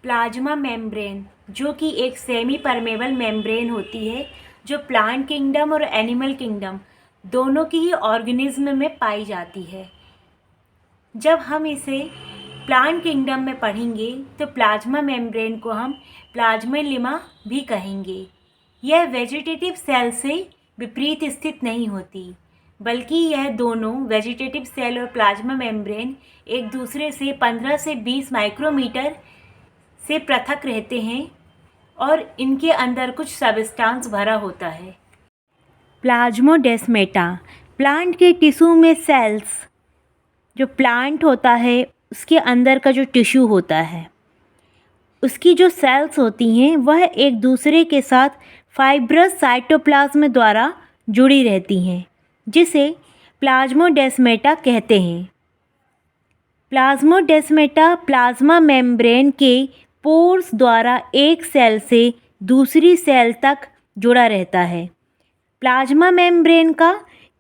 Plasma membrane, जो कि एक सेमी परमेबल मेम्ब्रेन होती है, जो प्लांट किंगडम और एनिमल किंगडम दोनों की ही ऑर्गेनिज्म में पाई जाती है। जब हम इसे प्लांट किंगडम में पढ़ेंगे तो प्लाज्मा मेम्ब्रेन को हम प्लाज्मेलिमा भी कहेंगे। यह वेजिटेटिव सेल से विपरीत स्थित नहीं होती, बल्कि यह दोनों वेजिटेटिव सेल और प्लाज्मा मेम्ब्रेन एक दूसरे से 15 से 20 माइक्रोमीटर से पृथक रहते हैं और इनके अंदर कुछ सब्सटेंस भरा होता है। प्लाज्मोडेस्मेटा, प्लांट के टिश्यू में सेल्स, जो प्लांट होता है उसके अंदर का जो टिश्यू होता है, उसकी जो सेल्स होती हैं वह एक दूसरे के साथ फाइब्रस साइटोप्लाज्म द्वारा जुड़ी रहती हैं, जिसे प्लाज्मोडेस्मेटा कहते हैं। प्लाज्मोडेस्मेटा प्लाज्मा मेम्ब्रेन के पोर्स द्वारा एक सेल से दूसरी सेल तक जुड़ा रहता है। प्लाज्मा मेम्ब्रेन का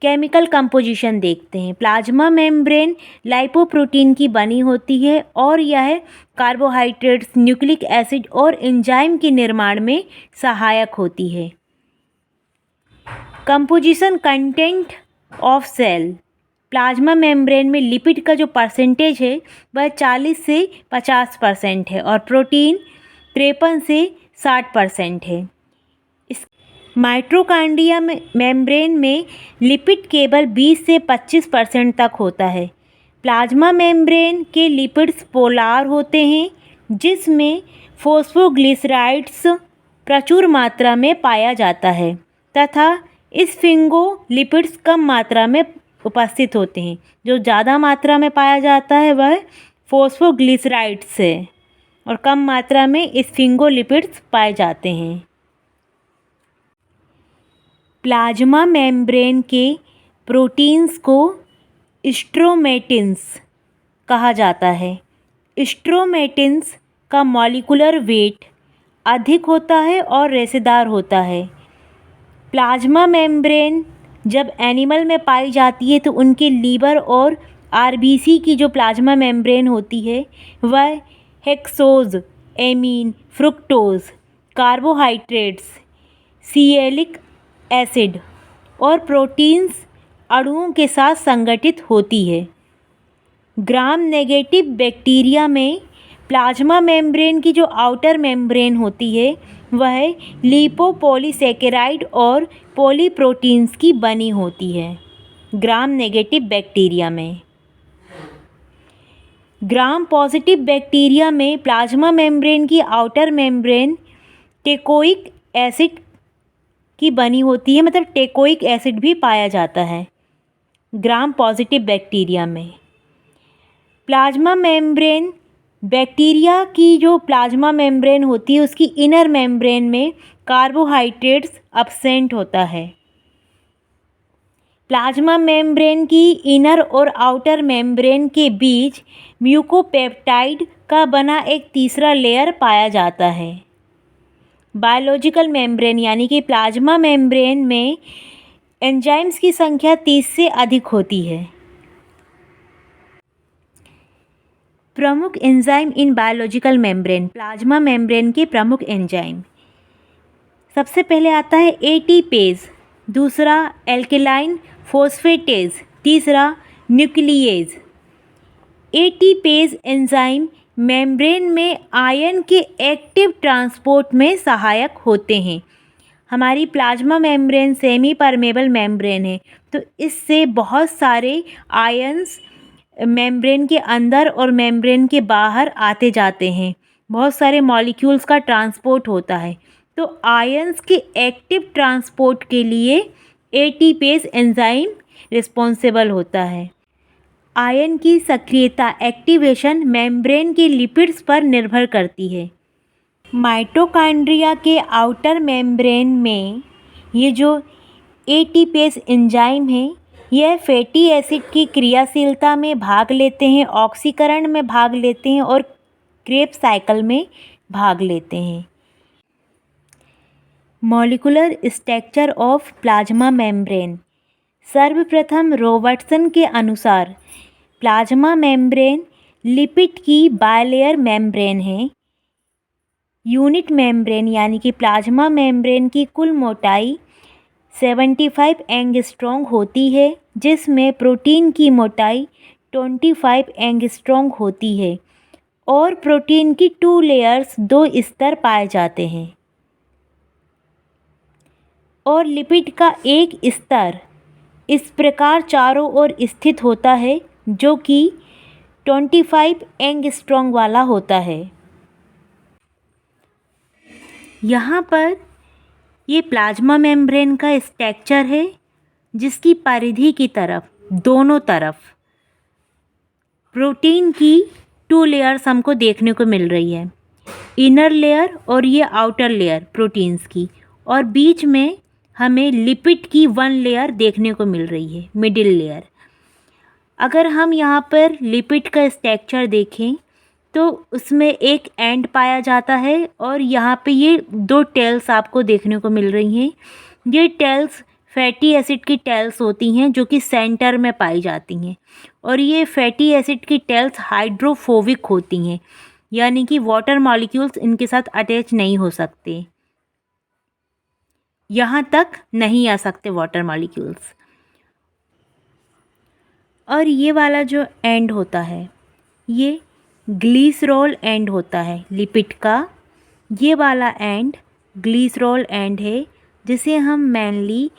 केमिकल कंपोजिशन देखते हैं। प्लाज्मा मेम्ब्रेन लाइपोप्रोटीन की बनी होती है और यह कार्बोहाइड्रेट्स, न्यूक्लिक एसिड और एंजाइम के निर्माण में सहायक होती है। Composition content of cell, plasma membrane में लिपिड का जो परसेंटेज है वह 40 से 50% है और प्रोटीन 53 से 60% है। माइटोकॉन्ड्रिया में मेम्ब्रेन में लिपिड केवल 20 से 25% तक होता है। प्लाज्मा मेम्ब्रेन के लिपिड्स पोलार होते हैं, जिसमें फॉस्फोग्लिसराइड्स प्रचुर मात्रा में पाया जाता है तथा स्फिंगोलिपिड्स कम मात्रा में उपस्थित होते हैं। जो ज़्यादा मात्रा में पाया जाता है वह फॉस्फोग्लिसराइड्स है और कम मात्रा में स्फिंगोलिपिड्स पाए जाते हैं। प्लाज्मा मेम्ब्रेन के प्रोटीन्स को स्ट्रोमेटिन्स कहा जाता है। स्ट्रोमेटिन्स का मॉलिक्यूलर वेट अधिक होता है और रेशेदार होता है। प्लाज्मा मेम्ब्रेन जब एनिमल में पाई जाती है तो उनके लीवर और आरबीसी की जो प्लाज्मा मेम्ब्रेन होती है वह hexose, amine, fructose, carbohydrates, sialic acid और प्रोटीन्स अणुओं के साथ संगठित होती है। ग्राम नेगेटिव बैक्टीरिया में प्लाज्मा मेम्ब्रेन की जो आउटर मेम्ब्रेन होती है वह लिपोपॉलीसैकेराइड और पॉलीप्रोटीन्स की बनी होती है। ग्राम नेगेटिव बैक्टीरिया में, ग्राम पॉजिटिव बैक्टीरिया में प्लाज्मा मेम्ब्रेन की आउटर मेम्ब्रेन टेकोइक एसिड की बनी होती है, मतलब टेकोइक एसिड भी पाया जाता है ग्राम पॉजिटिव बैक्टीरिया में। प्लाज्मा मेम्ब्रेन बैक्टीरिया की जो प्लाज्मा मेम्ब्रेन होती है उसकी इनर मेम्ब्रेन में कार्बोहाइड्रेट्स अब्सेंट होता है। प्लाज्मा मेम्ब्रेन की इनर और आउटर मेम्ब्रेन के बीच म्यूकोपेप्टाइड का बना एक तीसरा लेयर पाया जाता है। बायोलॉजिकल मेम्ब्रेन यानी कि प्लाज्मा मेम्ब्रेन में एंजाइम्स की संख्या 30 से अधिक होती है। प्रमुख enzyme in biological membrane, plasma membrane के प्रमुख एंजाइम, सबसे पहले आता है एटीपेज, दूसरा एल्केलाइन फॉस्फेटेज, तीसरा न्यूक्लिएज। एटीपेज एंजाइम मेम्ब्रेन में आयन के एक्टिव ट्रांसपोर्ट में सहायक होते हैं। हमारी plasma membrane semi permeable membrane है, तो इससे बहुत सारे आयंस मेम्ब्रेन के अंदर और मेम्ब्रेन के बाहर आते जाते हैं। बहुत सारे मॉलिक्यूल्स का ट्रांसपोर्ट होता है, तो आयंस के एक्टिव ट्रांसपोर्ट के लिए एटीपेज एंजाइम रिस्पॉन्सिबल होता है। आयन की सक्रियता एक्टिवेशन मेम्ब्रेन के लिपिड्स पर निर्भर करती है। माइटोकॉन्ड्रिया के आउटर मेम्ब्रेन में ये जो एटीपेज एंजाइम है यह फैटी एसिड की क्रियाशीलता में भाग लेते हैं, ऑक्सीकरण में भाग लेते हैं और क्रेब्स साइकिल में भाग लेते हैं। Molecular structure of plasma membrane, सर्वप्रथम रॉबर्टसन के अनुसार प्लाज्मा मेम्ब्रेन लिपिड की बायलेयर मेम्ब्रेन है। यूनिट मेम्ब्रेन यानी कि प्लाज्मा मेम्ब्रेन की कुल मोटाई 75 एंगस्ट्रॉम होती है, जिसमें प्रोटीन की मोटाई 25 एंगस्ट्रॉम होती है और प्रोटीन की 2 लेयर्स 2 स्तर पाए जाते हैं और लिपिड का एक स्तर इस प्रकार चारों ओर स्थित होता है जो कि 25 एंगस्ट्रॉम वाला होता है। यहाँ पर ये प्लाज्मा मेम्ब्रेन का स्ट्रक्चर है जिसकी परिधि की तरफ दोनों तरफ प्रोटीन की 2 लेयर्स हमको देखने को मिल रही है, इनर लेयर और ये आउटर लेयर प्रोटीन्स की, और बीच में हमें लिपिड की 1 लेयर देखने को मिल रही है, मिडिल लेयर। अगर हम यहाँ पर लिपिड का स्ट्रक्चर देखें तो उसमें एक एंड पाया जाता है और यहाँ पे ये 2 टेल्स आपको देखने को मिल रही हैं। ये टेल्स फैटी एसिड की टेल्स होती हैं जो कि सेंटर में पाई जाती हैं और ये फैटी एसिड की टेल्स हाइड्रोफोबिक होती हैं, यानी कि वाटर मॉलिक्यूल्स इनके साथ अटैच नहीं हो सकते, यहाँ तक नहीं आ सकते वाटर मॉलिक्यूल्स। और ये वाला जो एंड होता है ये ग्लिसरॉल एंड होता है लिपिड का। ये वाला एंड ग्लिसरॉल एंड है जिसे हम मेनली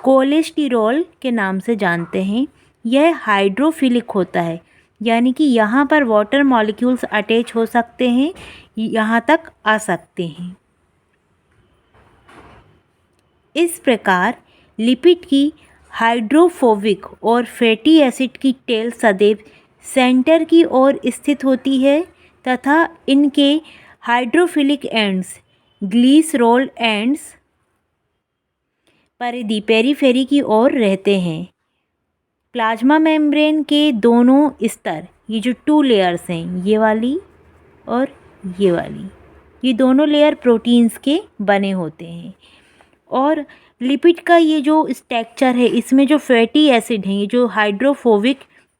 कोलेस्टेरॉल के नाम से जानते हैं। यह हाइड्रोफिलिक होता है, यानी कि यहाँ पर वाटर मॉलिक्यूल्स अटैच हो सकते हैं, यहाँ तक आ सकते हैं। इस प्रकार लिपिड की हाइड्रोफोबिक और फैटी एसिड की टेल सदैव सेंटर की ओर स्थित होती है तथा इनके हाइड्रोफिलिक एंड्स ग्लिसरॉल एंड्स परिधि पेरीफेरी की ओर रहते हैं। प्लाज्मा मेम्ब्रेन के दोनों स्तर, ये जो 2 लेयर्स हैं, ये वाली और ये वाली, ये दोनों लेयर प्रोटीन्स के बने होते हैं। और लिपिड का ये जो स्ट्रक्चर है इसमें जो फैटी एसिड हैं, ये जो हाइड्रोफोबिक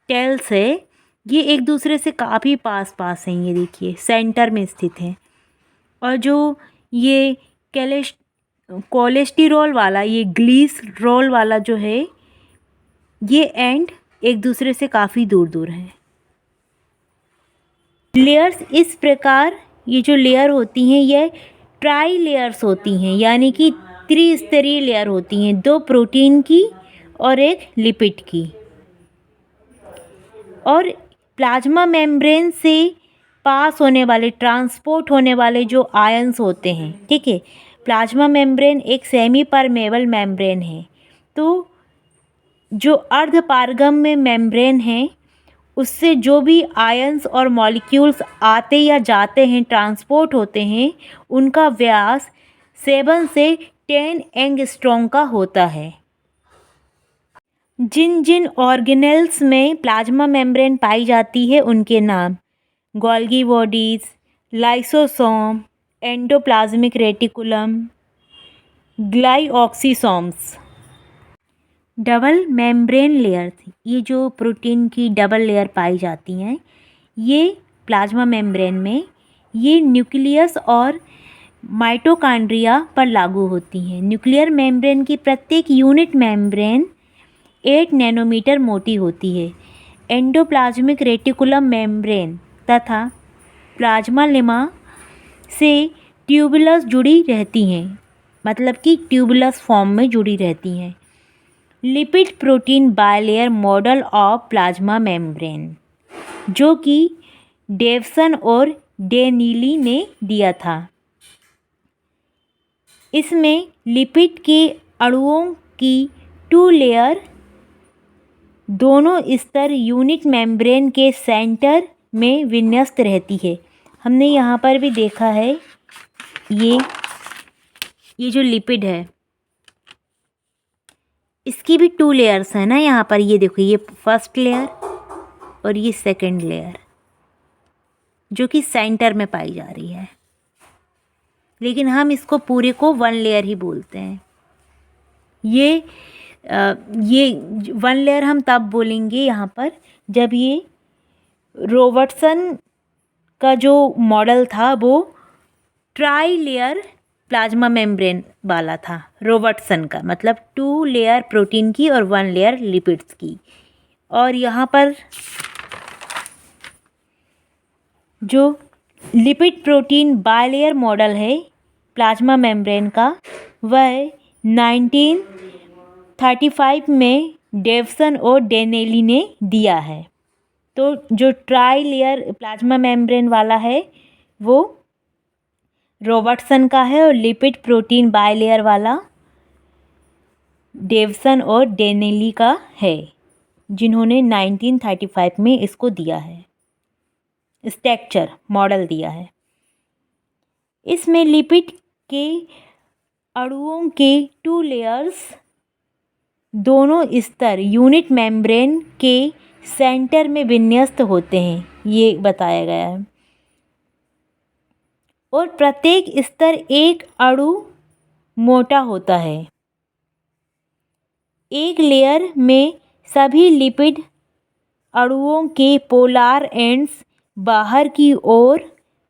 टेल्स है, ये एक दूसरे से काफ़ी पास पास हैं, ये देखिए सेंटर में स्थित हैं। और जो ये कोलेस्टेरॉल वाला, ये ग्लिसरॉल वाला जो है, ये एंड एक दूसरे से काफ़ी दूर दूर हैं। लेयर्स इस प्रकार, ये जो लेयर होती हैं ये ट्राई लेयर्स होती हैं, यानी कि त्रिस्तरीय लेयर होती हैं, 2 प्रोटीन की और एक लिपिड की। और प्लाज्मा मेम्ब्रेन से पास होने वाले, ट्रांसपोर्ट होने वाले जो आयंस होते हैं, ठीक है, प्लाज्मा मेम्ब्रेन एक सेमी परमेबल मेम्ब्रेन है। तो जो अर्ध पारगम्य मेम्ब्रेन है उससे जो भी आयंस और मॉलिक्यूल्स आते या जाते हैं, ट्रांसपोर्ट होते हैं, उनका व्यास 7 से 10 एंगस्ट्रॉम का होता है। जिन जिन ऑर्गेनेल्स में प्लाज्मा मेम्ब्रेन पाई जाती है उनके नाम Golgi bodies, lysosome, endoplasmic reticulum, glyoxysomes. Double membrane layer, ये जो प्रोटीन की डबल लेयर पाई जाती हैं, ये प्लाज्मा मेम्ब्रेन में ये न्यूक्लियस और माइटोकॉन्ड्रिया पर लागू होती हैं। न्यूक्लियर मेम्ब्रेन की प्रत्येक यूनिट मेम्ब्रेन 8 नैनोमीटर मोटी होती है। एंडोप्लाज्मिक रेटिकुलम मेम्ब्रेन तथा प्लाज्मा लेमा से ट्यूबुलस जुड़ी रहती हैं, मतलब कि ट्यूबुलस फॉर्म में जुड़ी रहती हैं। Lipid protein bilayer model of plasma membrane, जो कि डेवसन और डेनीली ने दिया था। इसमें लिपिड के अणुओं की 2 लेयर दोनों स्तर यूनिट मेम्ब्रेन के सेंटर में विन्यस्त रहती है। हमने यहाँ पर भी देखा है, ये जो लिपिड है इसकी भी 2 लेयर्स हैं ना यहाँ पर, ये देखो, ये फर्स्ट लेयर और ये सेकंड लेयर जो कि सेंटर में पाई जा रही है, लेकिन हम इसको पूरे को 1 लेयर ही बोलते हैं। ये 1 लेयर हम तब बोलेंगे यहाँ पर जब ये रॉबर्टसन का जो मॉडल था वो ट्राई लेयर प्लाज्मा मेम्ब्रेन वाला था, रॉबर्टसन का, मतलब 2 लेयर प्रोटीन की और 1 लेयर लिपिड्स की। और यहाँ पर जो लिपिड प्रोटीन बायलेयर मॉडल है प्लाज्मा मेम्ब्रेन का, वह 1935 में डेवसन और डेनेली ने दिया है। तो जो ट्राई लेयर प्लाज्मा मेम्ब्रेन वाला है वो रॉबर्टसन का है, और लिपिड प्रोटीन बायलेयर वाला डेवसन और डेनेली का है, जिन्होंने 1935 में इसको दिया है, स्ट्रक्चर मॉडल दिया है। इसमें लिपिड के अणुओं के 2 लेयर्स, दोनों स्तर यूनिट मेम्ब्रेन के सेंटर में विन्यस्त होते हैं, ये बताया गया है। और प्रत्येक स्तर एक अणु मोटा होता है। एक लेयर में सभी लिपिड अणुओं के पोलर एंड्स बाहर की ओर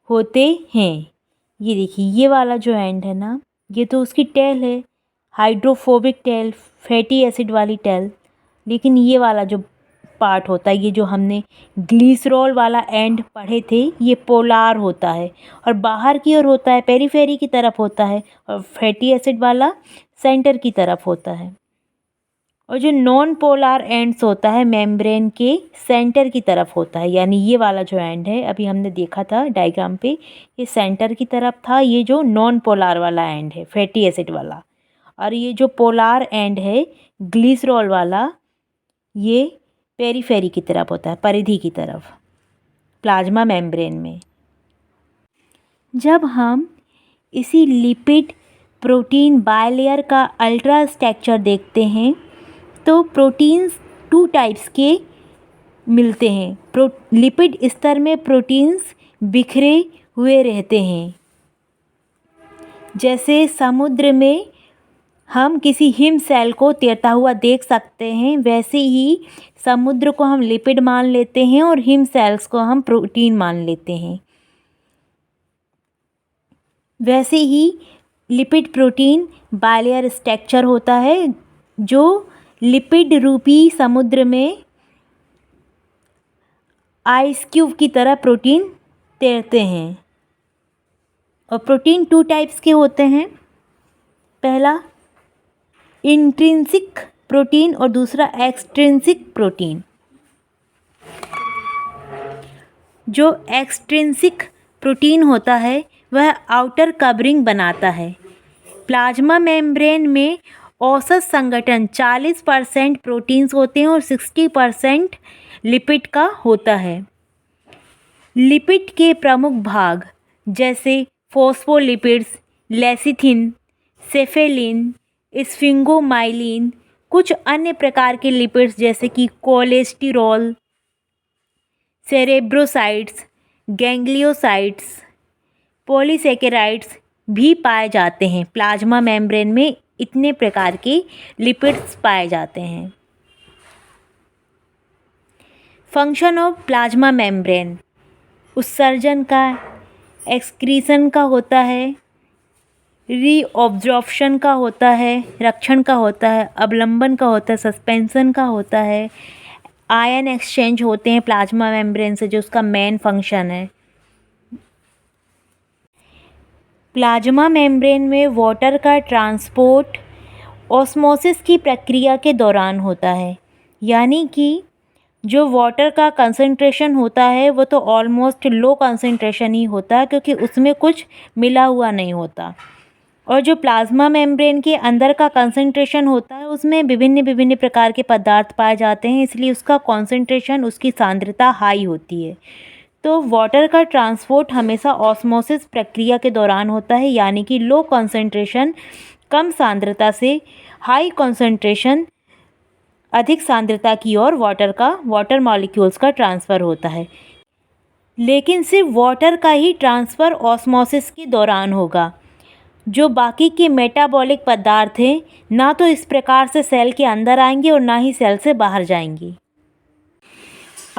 होते हैं। ये देखिए, ये वाला जो एंड है ना, ये तो उसकी टेल है, हाइड्रोफोबिक टेल, फैटी एसिड वाली टेल। लेकिन ये वाला जो पार्ट होता है, ये जो हमने ग्लिसरॉल वाला एंड पढ़े थे, ये पोलार होता है और बाहर की ओर होता है, पेरीफेरी की तरफ होता है, और फैटी एसिड वाला सेंटर की तरफ होता है। और जो नॉन पोलार एंड्स होता है मेम्ब्रेन के सेंटर की तरफ होता है। यानी ये वाला जो एंड है, अभी हमने देखा था डायग्राम पे, ये सेंटर की तरफ था, ये जो नॉन पोलार वाला एंड है फैटी एसिड वाला, और ये जो पोलार एंड है ग्लिसरॉल वाला, ये पेरीफेरी की तरफ होता है, परिधि की तरफ प्लाज्मा मेम्ब्रेन में। जब हम इसी लिपिड प्रोटीन बायलेयर का अल्ट्रा स्ट्रक्चर देखते हैं तो प्रोटीन्स 2 टाइप्स के मिलते हैं। लिपिड स्तर में प्रोटीन्स बिखरे हुए रहते हैं, जैसे समुद्र में हम किसी हिम सेल को तैरता हुआ देख सकते हैं, वैसे ही समुद्र को हम लिपिड मान लेते हैं और हिम सेल्स को हम प्रोटीन मान लेते हैं। वैसे ही लिपिड प्रोटीन बायलेयर स्ट्रक्चर होता है, जो लिपिड रूपी समुद्र में आइस क्यूब की तरह प्रोटीन तैरते हैं। और प्रोटीन 2 टाइप्स के होते हैं, पहला इंट्रिंसिक प्रोटीन और दूसरा एक्सट्रिंसिक प्रोटीन। जो एक्सट्रिंसिक प्रोटीन होता है वह आउटर कवरिंग बनाता है। प्लाज्मा मेम्ब्रेन में औसत संगठन 40% प्रोटीन्स होते हैं और 60% लिपिड का होता है। लिपिड के प्रमुख भाग जैसे फॉस्फोलिपिड्स, लेसिथिन, सेफेलिन, स्फिंगोमाइलिन, कुछ अन्य प्रकार के लिपिड्स जैसे कि कोलेस्टेरॉल, सेरेब्रोसाइट्स, गैंग्लियोसाइट्स, पॉलीसेकेराइड्स भी पाए जाते हैं। प्लाज्मा मेम्ब्रेन में इतने प्रकार के लिपिड्स पाए जाते हैं। फंक्शन ऑफ प्लाज्मा मेम्ब्रेन उत्सर्जन का, एक्सक्रीशन का होता है, रीअब्जॉर्प्शन का होता है, रक्षण का होता है, अवलंबन का होता है, सस्पेंशन का होता है, आयन एक्सचेंज होते हैं प्लाज्मा मेम्ब्रेन से, जो उसका मेन फंक्शन है। प्लाज्मा मेम्ब्रेन में वाटर का ट्रांसपोर्ट ऑस्मोसिस की प्रक्रिया के दौरान होता है। यानी कि जो वाटर का कंसंट्रेशन होता है वो तो ऑलमोस्ट लो कंसंट्रेशन ही होता है, क्योंकि उसमें कुछ मिला हुआ नहीं होता। और जो प्लाज्मा मेम्ब्रेन के अंदर का कंसंट्रेशन होता है उसमें विभिन्न विभिन्न प्रकार के पदार्थ पाए जाते हैं, इसलिए उसका कंसंट्रेशन, उसकी सांद्रता हाई होती है। तो वाटर का ट्रांसपोर्ट हमेशा ऑस्मोसिस प्रक्रिया के दौरान होता है, यानी कि लो कंसंट्रेशन कम सांद्रता से हाई कंसंट्रेशन अधिक सांद्रता की ओर वाटर मॉलिक्यूल्स का ट्रांसफ़र होता है। लेकिन सिर्फ वाटर का ही ट्रांसफ़र ऑस्मोसिस के दौरान होगा। जो बाकी के मेटाबॉलिक पदार्थ हैं ना तो इस प्रकार से सेल के अंदर आएंगे और ना ही सेल से बाहर जाएंगे।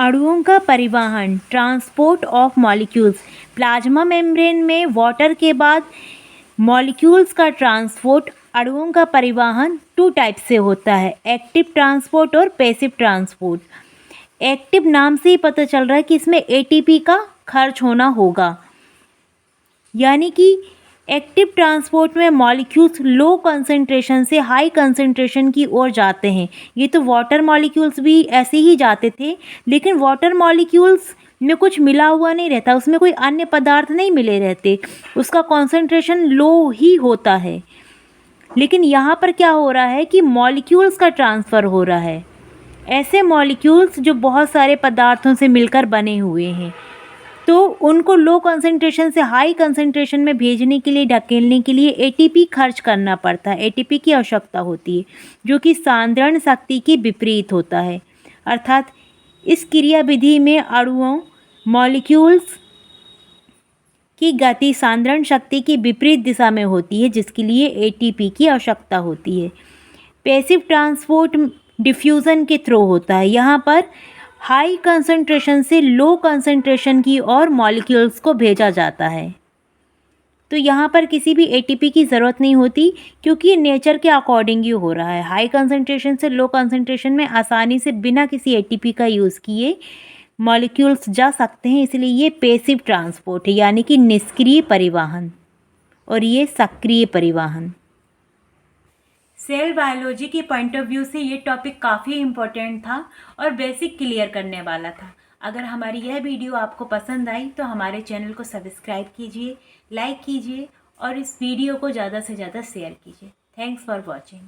अणुओं का परिवहन, transport of molecules. Plasma membrane में वाटर के बाद मॉलिक्यूल्स का ट्रांसपोर्ट, अणुओं का परिवहन 2 टाइप से होता है, एक्टिव ट्रांसपोर्ट और पैसिव ट्रांसपोर्ट। एक्टिव नाम से ही पता चल रहा है कि इसमें एटीपी का खर्च होना होगा, यानी कि एक्टिव ट्रांसपोर्ट में मॉलिक्यूल्स लो कंसंट्रेशन से हाई कंसंट्रेशन की ओर जाते हैं। ये तो वाटर मॉलिक्यूल्स भी ऐसे ही जाते थे, लेकिन वाटर मॉलिक्यूल्स में कुछ मिला हुआ नहीं रहता, उसमें कोई अन्य पदार्थ नहीं मिले रहते, उसका कंसंट्रेशन लो ही होता है। लेकिन यहाँ पर क्या हो रहा है कि मॉलिक्यूल्स का ट्रांसफ़र हो रहा है, ऐसे मॉलिक्यूल्स जो बहुत सारे पदार्थों से मिलकर बने हुए हैं, तो उनको लो कंसंट्रेशन से हाई कंसंट्रेशन में भेजने के लिए, ढकेलने के लिए एटीपी खर्च करना पड़ता है, एटीपी की आवश्यकता होती है, जो कि सांद्रण शक्ति के विपरीत होता है। अर्थात इस क्रियाविधि में अणुओं, मॉलिक्यूल्स की गति सांद्रण शक्ति की विपरीत दिशा में होती है, जिसके लिए एटीपी की आवश्यकता होती है। पैसिव ट्रांसपोर्ट डिफ्यूज़न के थ्रू होता है, यहाँ पर हाई कंसंट्रेशन से लो कंसंट्रेशन की ओर मॉलिक्यूल्स को भेजा जाता है। तो यहाँ पर किसी भी एटीपी की ज़रूरत नहीं होती, क्योंकि ये नेचर के अकॉर्डिंग ही हो रहा है। हाई कंसंट्रेशन से लो कंसंट्रेशन में आसानी से बिना किसी एटीपी का यूज़ किए मॉलिक्यूल्स जा सकते हैं, इसलिए ये पैसिव ट्रांसपोर्ट है, यानी कि निष्क्रिय परिवहन, और ये सक्रिय परिवहन। सेल बायोलॉजी के पॉइंट ऑफ व्यू से ये टॉपिक काफ़ी इम्पोर्टेंट था और बेसिक क्लियर करने वाला था। अगर हमारी यह वीडियो आपको पसंद आई तो हमारे चैनल को सब्सक्राइब कीजिए, लाइक कीजिए और इस वीडियो को ज़्यादा से ज़्यादा शेयर कीजिए। Thanks for watching.